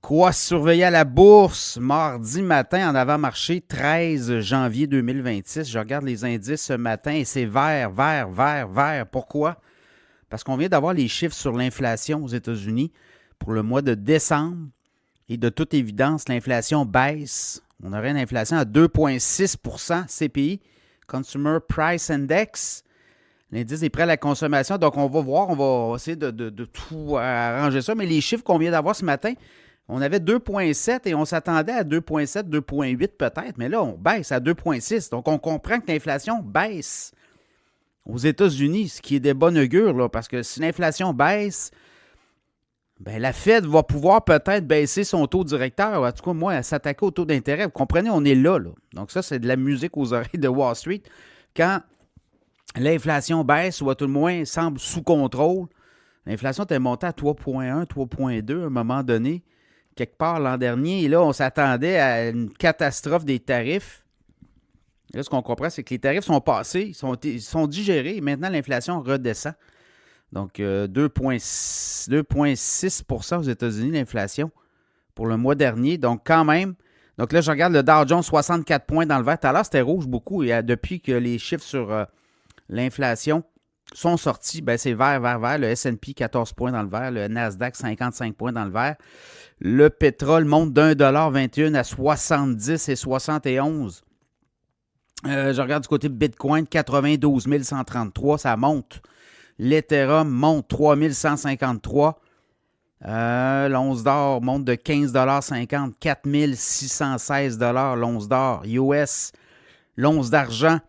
Quoi surveiller à la bourse mardi matin en avant-marché 13 janvier 2026. Je regarde les indices ce matin et c'est vert, vert, vert, vert. Pourquoi? Parce qu'on vient d'avoir les chiffres sur l'inflation aux États-Unis pour le mois de décembre et de toute évidence, l'inflation baisse. On aurait une inflation à 2,6 CPI, Consumer Price Index. L'indice des prêts à la consommation. Donc, on va voir, on va essayer de tout arranger ça. Mais les chiffres qu'on vient d'avoir ce matin, on avait 2,7 et on s'attendait à 2,7, 2,8 peut-être, mais là, on baisse à 2,6. Donc, on comprend que l'inflation baisse aux États-Unis, ce qui est de bonne augure, là, parce que si l'inflation baisse, ben, la Fed va pouvoir peut-être baisser son taux directeur, ou en tout cas, moi, s'attaquer au taux d'intérêt. Vous comprenez, on est là, là. Donc, ça, c'est de la musique aux oreilles de Wall Street. Quand l'inflation baisse, ou à tout le moins semble sous contrôle, l'inflation était montée à 3,1, 3,2 à un moment donné, quelque part l'an dernier. Et là, on s'attendait à une catastrophe des tarifs. Là, ce qu'on comprend, c'est que les tarifs sont passés, ils sont digérés, et maintenant, l'inflation redescend. Donc, 2,6 aux États-Unis, l'inflation, pour le mois dernier. Donc, quand même, donc là, je regarde le Dow Jones, 64 points dans le vert. Tout à l'heure, c'était rouge beaucoup. Et depuis que les chiffres sur l'inflation sont sortis, ben c'est vert, vert, vert. Le S&P, 14 points dans le vert. Le Nasdaq, 55 points dans le vert. Le pétrole monte d'1,21 à 70 et 71. Je regarde du côté de Bitcoin, 92 133, ça monte. L'Ethereum monte 3153. L'once d'or monte de 15,50 $, 4616 $ l'once d'or. US, l'once d'argent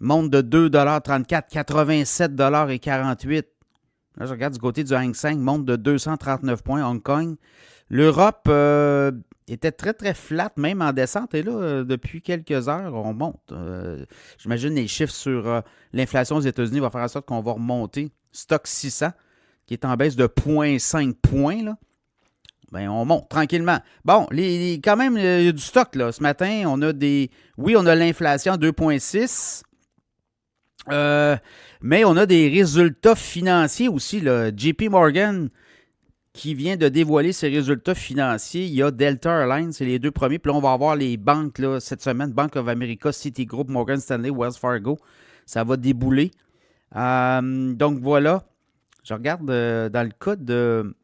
monte de 2,34 $, 87,48 $. Là, je regarde du côté du Hang Seng, monte de 239 points. Hong Kong. L'Europe était très, très flat, même en descente. Et là, depuis quelques heures, on monte. J'imagine les chiffres sur l'inflation aux États-Unis vont faire en sorte qu'on va remonter. Stock 600, qui est en baisse de 0,5 points, là. Ben, on monte tranquillement. Bon, quand même, il y a du stock, là. Ce matin, on a des... Oui, on a l'inflation 2,6. Mais on a des résultats financiers aussi, là. JP Morgan qui vient de dévoiler ses résultats financiers. Il y a Delta Airlines, c'est les deux premiers. Puis là, on va avoir les banques là, cette semaine. Bank of America, Citigroup, Morgan Stanley, Wells Fargo. Ça va débouler. Donc voilà. Je regarde dans le cas de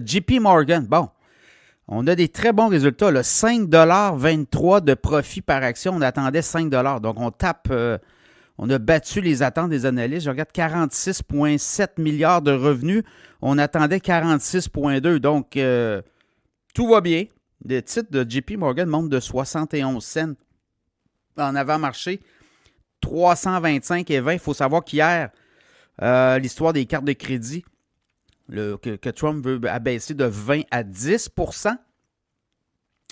JP Morgan. Bon, on a des très bons résultats. Là. 5,23 $ de profit par action. On attendait 5 $. Donc on tape... on a battu les attentes des analystes. Je regarde 46,7 milliards de revenus. On attendait 46,2. Donc, tout va bien. Le titre de JP Morgan monte de 71 cents en avant-marché. 325,20. Il faut savoir qu'hier, l'histoire des cartes de crédit que Trump veut abaisser de 20 à 10 %.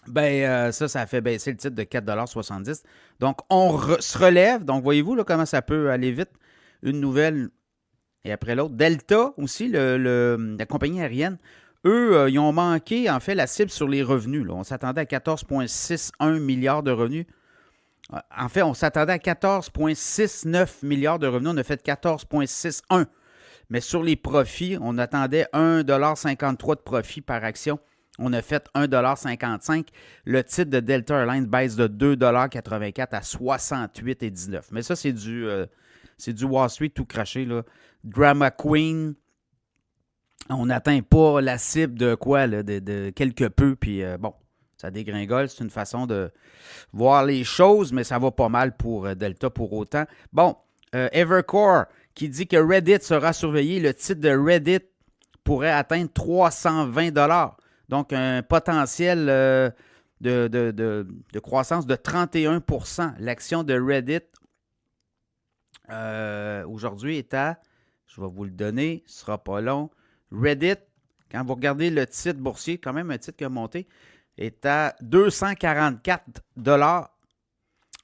Ben, ça a fait baisser le titre de 4,70 $. Donc, on se relève. Donc, voyez-vous là, comment ça peut aller vite. Une nouvelle et après l'autre. Delta aussi, la compagnie aérienne, eux, ils ont manqué, en fait, la cible sur les revenus. Là. On s'attendait à 14,61 milliards de revenus. En fait, on s'attendait à 14,69 milliards de revenus. On a fait 14,61. Mais sur les profits, on attendait 1,53 $ de profit par action. On a fait 1,55 $. Le titre de Delta Airlines baisse de 2,84 $ à 68,19 $. Mais ça, c'est du Wall Street tout craché. Là. Drama Queen, on n'atteint pas la cible de quoi, là, de quelque peu. Puis bon, ça dégringole. C'est une façon de voir les choses, mais ça va pas mal pour Delta pour autant. Bon, Evercore qui dit que Reddit sera surveillé. Le titre de Reddit pourrait atteindre 320 $. Donc, un potentiel de croissance de 31 %. L'action de Reddit aujourd'hui est à, je vais vous le donner, ce ne sera pas long. Reddit, quand vous regardez le titre boursier, quand même un titre qui a monté, est à 244 $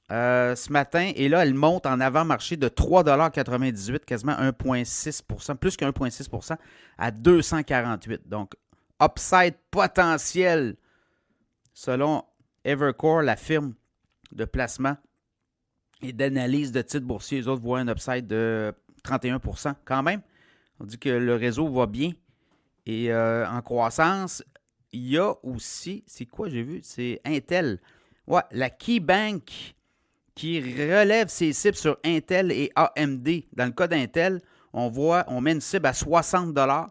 ce matin. Et là, elle monte en avant-marché de 3,98 $, quasiment 1,6 %, plus que 1,6 % à 248 $. Donc, upside potentiel, selon Evercore, la firme de placement et d'analyse de titres boursiers. Les autres voient un upside de 31 % quand même. On dit que le réseau va bien Et en croissance, il y a aussi, c'est quoi j'ai vu? C'est Intel. Ouais, la KeyBank qui relève ses cibles sur Intel et AMD. Dans le cas d'Intel, on met une cible à 60 $.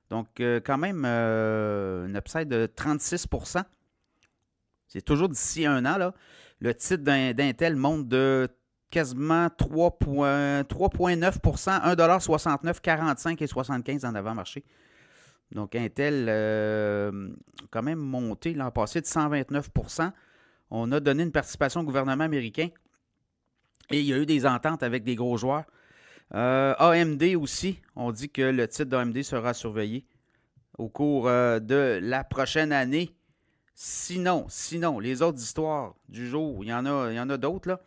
Donc, quand même, une upside de 36 %. C'est toujours d'ici un an, là. Le titre d'Intel monte de quasiment 3,9 $, 45 et 75 en avant-marché. Donc, Intel, quand même monté l'an passé de 129 %. On a donné une participation au gouvernement américain et il y a eu des ententes avec des gros joueurs. AMD aussi, on dit que le titre d'AMD sera surveillé au cours de la prochaine année. Sinon, les autres histoires du jour, il y en a d'autres, là.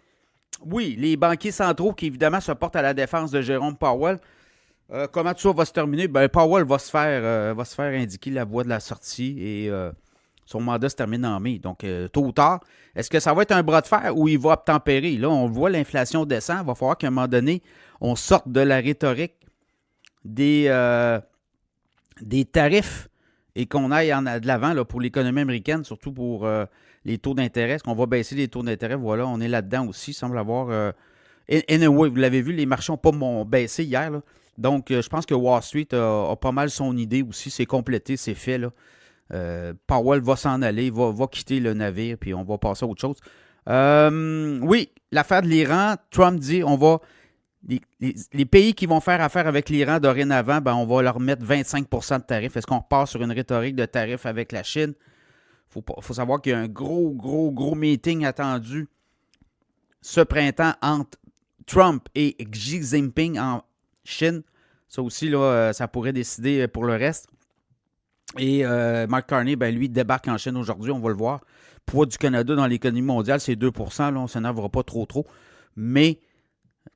Oui, les banquiers centraux qui, évidemment, se portent à la défense de Jérôme Powell. Comment tout ça va se terminer? Ben, Powell va se faire indiquer la voie de la sortie et son mandat se termine en mai. Donc, tôt ou tard, est-ce que ça va être un bras de fer ou il va obtempérer? Là, on voit l'inflation descend. Il va falloir qu'à un moment donné, on sorte de la rhétorique des tarifs et qu'on aille de l'avant là, pour l'économie américaine, surtout pour les taux d'intérêt. Est-ce qu'on va baisser les taux d'intérêt? Voilà, on est là-dedans aussi. Il semble avoir... Anyway, vous l'avez vu, les marchés n'ont pas baissé hier, là. Donc, je pense que Wall Street a pas mal son idée aussi. C'est complété, c'est fait, là. Powell va s'en aller, va quitter le navire, puis on va passer à autre chose. Oui, l'affaire de l'Iran, Trump dit on va. Les pays qui vont faire affaire avec l'Iran dorénavant, ben, on va leur mettre 25 % de tarifs. Est-ce qu'on repart sur une rhétorique de tarifs avec la Chine? Il faut savoir qu'il y a un gros meeting attendu ce printemps entre Trump et Xi Jinping en Chine. Ça aussi, là, ça pourrait décider pour le reste. Et Mark Carney, ben, lui, débarque en Chine aujourd'hui, on va le voir. Poids du Canada dans l'économie mondiale, c'est 2 %. Là, on ne s'énervera pas trop. Mais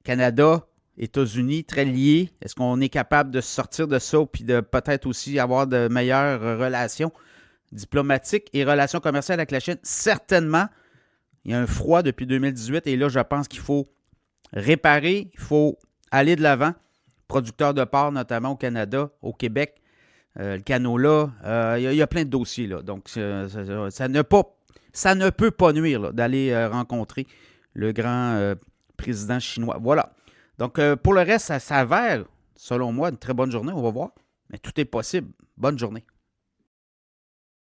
Canada, États-Unis, très liés. Est-ce qu'on est capable de sortir de ça puis de peut-être aussi avoir de meilleures relations diplomatiques et relations commerciales avec la Chine? Certainement. Il y a un froid depuis 2018 et là, je pense qu'il faut réparer, il faut aller de l'avant. Producteurs de porc, notamment au Canada, au Québec, le canola, il y a plein de dossiers, là. Donc, ça ne peut pas nuire là, d'aller rencontrer le grand président chinois. Voilà. Donc, pour le reste, ça s'avère, selon moi, une très bonne journée. On va voir. Mais tout est possible. Bonne journée.